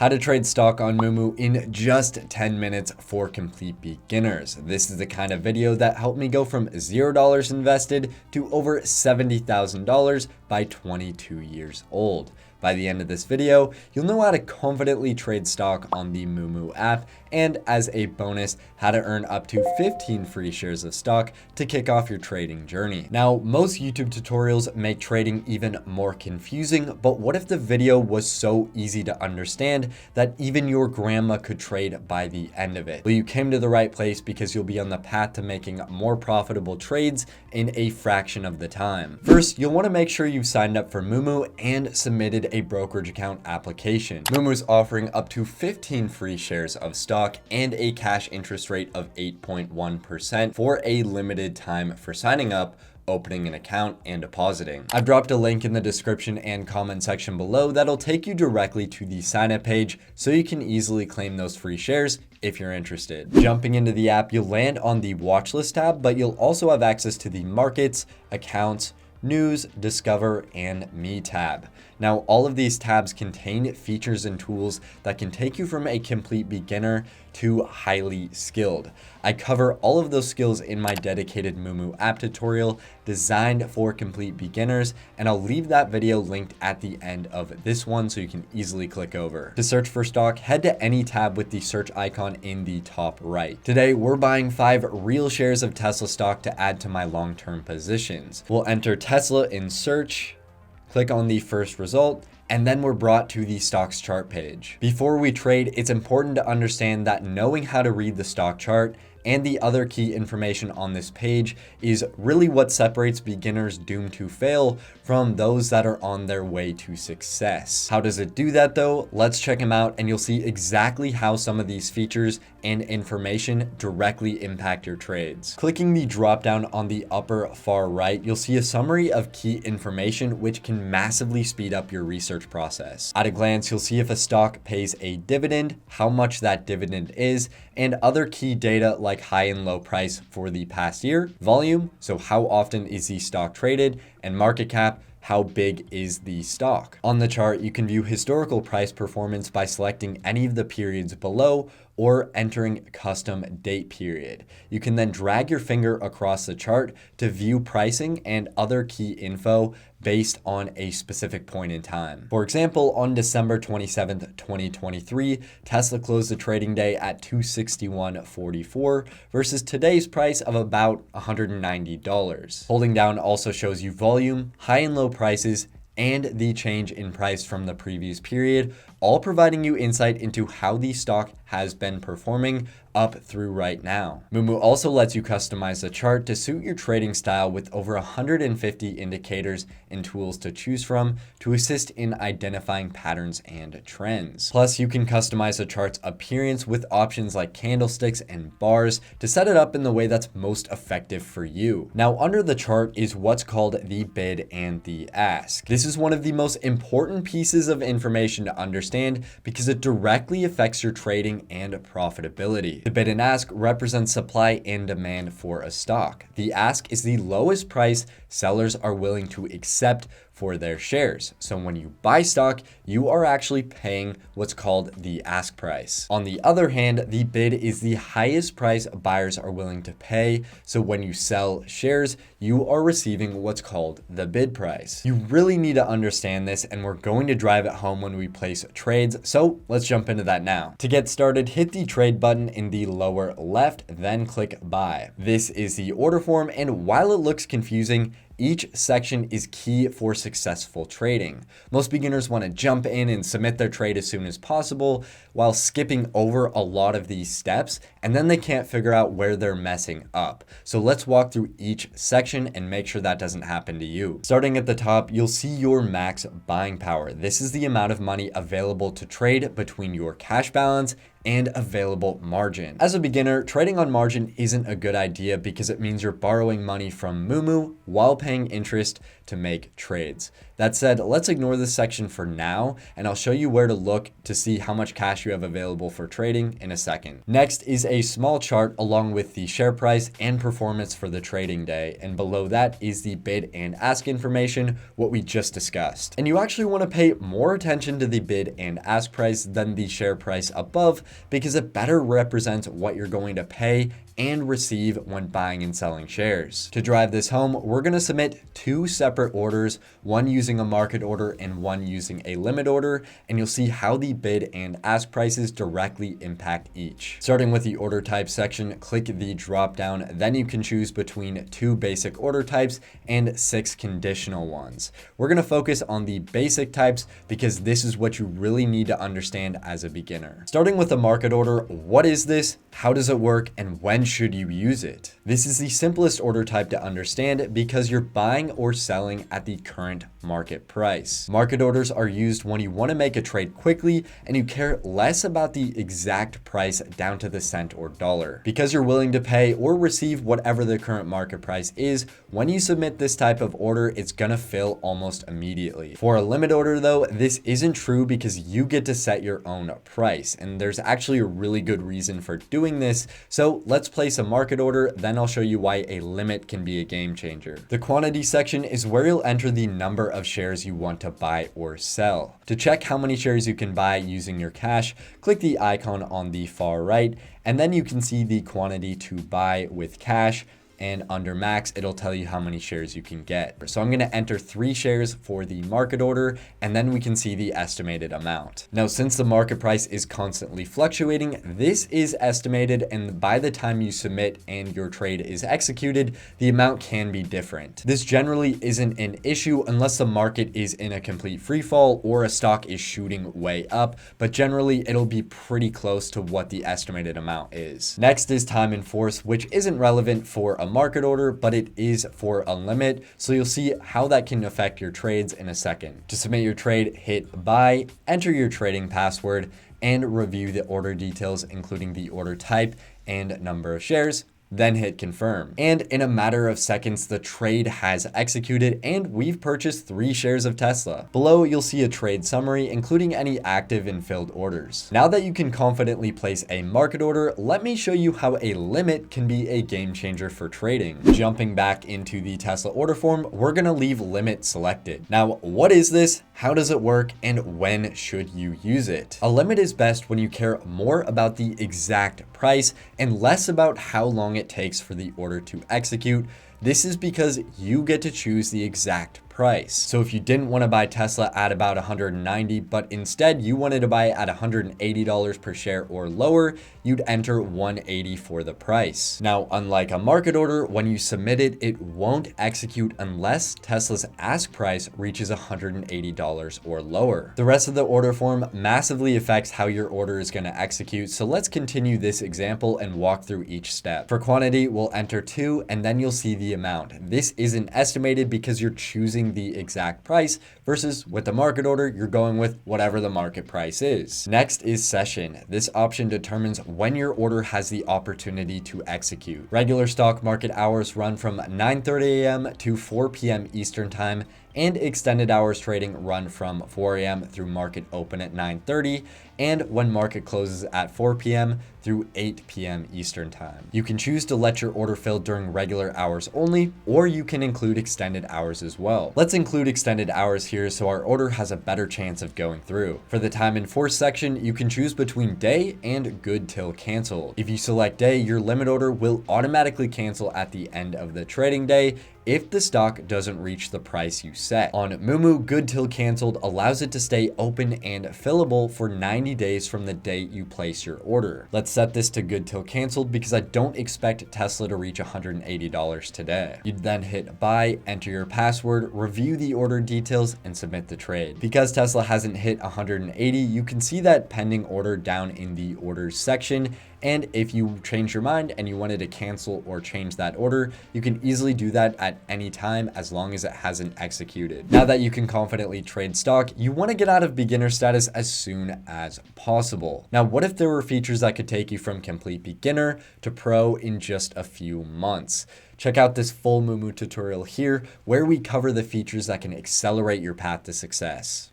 How to trade stock on Mumu in just 10 minutes for complete beginners. This is the kind of video that helped me go from $0 invested to over $70,000 by 22 years old. By the end of this video, you'll know how to confidently trade stock on the Mumu app, and as a bonus, how to earn up to 15 free shares of stock to kick off your trading journey. Now, most YouTube tutorials make trading even more confusing, but what if the video was so easy to understand that even your grandma could trade by the end of it? Well, you came to the right place because you'll be on the path to making more profitable trades in a fraction of the time. First, you'll want to make sure you've signed up for Mumu and submitted a brokerage account application. Mumu is offering up to 15 free shares of stock and a cash interest rate of 8.1% for a limited time for signing up, opening an account, and depositing. I've dropped a link in the description and comment section below that'll take you directly to the sign up page so you can easily claim those free shares if you're interested. Jumping into the app, you'll land on the watch list tab, but you'll also have access to the markets, accounts, news, discover, and me tab. Now, all of these tabs contain features and tools that can take you from a complete beginner to highly skilled. I cover all of those skills in my dedicated Mumu app tutorial designed for complete beginners, and I'll leave that video linked at the end of this one so you can easily click over. To search for stock, head to any tab with the search icon in the top right. Today, we're buying 5 real shares of Tesla stock to add to my long-term positions. We'll enter Tesla in search, click on the first result, and then we're brought to the stocks chart page. Before we trade, it's important to understand that knowing how to read the stock chart and the other key information on this page is really what separates beginners doomed to fail from those that are on their way to success. How does it do that though? Let's check them out and you'll see exactly how some of these features and information directly impact your trades. Clicking the drop down on the upper far right, you'll see a summary of key information which can massively speed up your research process. At a glance, you'll see if a stock pays a dividend, how much that dividend is, and other key data like high and low price for the past year, volume, so how often is the stock traded, and market cap, how big is the stock. On the chart, you can view historical price performance by selecting any of the periods below or entering custom date period. You can then drag your finger across the chart to view pricing and other key info based on a specific point in time. For example, on December 27th, 2023, Tesla closed the trading day at $261.44 versus today's price of about $190. Holding down also shows you volume, high and low prices, and the change in price from the previous period, all providing you insight into how the stock has been performing up through right now. Mumu also lets you customize the chart to suit your trading style with over 150 indicators and tools to choose from to assist in identifying patterns and trends. Plus, you can customize the chart's appearance with options like candlesticks and bars to set it up in the way that's most effective for you. Now, under the chart is what's called the bid and the ask. This is one of the most important pieces of information to understand because it directly affects your trading and profitability. The bid and ask represents supply and demand for a stock. The ask is the lowest price sellers are willing to accept for their shares. So when you buy stock, you are actually paying what's called the ask price. On the other hand, the bid is the highest price buyers are willing to pay. So when you sell shares, you are receiving what's called the bid price. You really need to understand this, and we're going to drive it home when we place trades. So let's jump into that now. To get started, hit the trade button in the lower left, then click buy. This is the order form, and while it looks confusing, each section is key for successful trading. Most beginners want to jump in and submit their trade as soon as possible while skipping over a lot of these steps, and then they can't figure out where they're messing up. So let's walk through each section and make sure that doesn't happen to you. Starting at the top, you'll see your max buying power. This is the amount of money available to trade between your cash balance and available margin. As a beginner, trading on margin isn't a good idea because it means you're borrowing money from Mumu while paying interest to make trades. That said, let's ignore this section for now, and I'll show you where to look to see how much cash you have available for trading in a second. Next is a small chart along with the share price and performance for the trading day, and below that is the bid and ask information, what we just discussed. And you actually want to pay more attention to the bid and ask price than the share price above, because it better represents what you're going to pay and receive when buying and selling shares. To drive this home, we're going to submit two separate orders, one using a market order and one using a limit order, and you'll see how the bid and ask prices directly impact each. Starting with the order type section, click the drop down, then you can choose between 2 basic order types and 6 conditional ones. We're going to focus on the basic types because this is what you really need to understand as a beginner. Starting with a market order, what is this? How does it work? And when should you use it? This is the simplest order type to understand because you're buying or selling at the current market price. Market orders are used when you want to make a trade quickly and you care less about the exact price down to the cent or dollar. Because you're willing to pay or receive whatever the current market price is, when you submit this type of order, it's gonna fill almost immediately. For a limit order though, this isn't true because you get to set your own price, and there's actually a really good reason for doing this. So let's place a market order, then I'll show you why a limit can be a game changer. The quantity section is where you'll enter the number of shares you want to buy or sell. To check how many shares you can buy using your cash, click the icon on the far right, and then you can see the quantity to buy with cash. And under max, it'll tell you how many shares you can get. So I'm gonna enter 3 shares for the market order, and then we can see the estimated amount. Now, since the market price is constantly fluctuating, this is estimated, and by the time you submit and your trade is executed, the amount can be different. This generally isn't an issue unless the market is in a complete free fall or a stock is shooting way up, but generally it'll be pretty close to what the estimated amount is. Next is time in force, which isn't relevant for a market order, but it is for a limit. So you'll see how that can affect your trades in a second. To submit your trade, hit buy, enter your trading password, and review the order details, including the order type and number of shares. Then hit confirm. And in a matter of seconds, the trade has executed and we've purchased 3 shares of Tesla. Below, you'll see a trade summary, including any active and filled orders. Now that you can confidently place a market order, let me show you how a limit can be a game changer for trading. Jumping back into the Tesla order form, we're gonna leave limit selected. Now, what is this? How does it work? And when should you use it? A limit is best when you care more about the exact price and less about how long it takes for the order to execute. This is because you get to choose the exact price. So if you didn't want to buy Tesla at about 190, but instead you wanted to buy it at $180 per share or lower, you'd enter 180 for the price. Now, unlike a market order, when you submit it, it won't execute unless Tesla's ask price reaches $180 or lower. The rest of the order form massively affects how your order is going to execute. So let's continue this example and walk through each step. For quantity, we'll enter 2 and then you'll see the amount. This isn't estimated because you're choosing the exact price versus with the market order, you're going with whatever the market price is. Next is session. This option determines when your order has the opportunity to execute. Regular stock market hours run from 9:30 a.m. to 4 p.m. Eastern time, and extended hours trading run from 4 a.m. through market open at 9:30 and when market closes at 4 p.m. through 8 p.m. Eastern time. You can choose to let your order fill during regular hours only, or you can include extended hours as well. Let's include extended hours here so our order has a better chance of going through. For the time in force section, you can choose between day and good till cancel. If you select day, your limit order will automatically cancel at the end of the trading day if the stock doesn't reach the price you set. On Mumu, good till canceled allows it to stay open and fillable for 90 days from the date you place your order. Let's set this to good till canceled because I don't expect Tesla to reach $180 today. You'd then hit buy, enter your password, review the order details, and submit the trade. Because Tesla hasn't hit 180, you can see that pending order down in the orders section, And if you change your mind and you wanted to cancel or change that order, you can easily do that at any time as long as it hasn't executed. Now that you can confidently trade stock, you want to get out of beginner status as soon as possible. Now, what if there were features that could take you from complete beginner to pro in just a few months? Check out this full Mumu tutorial here where we cover the features that can accelerate your path to success.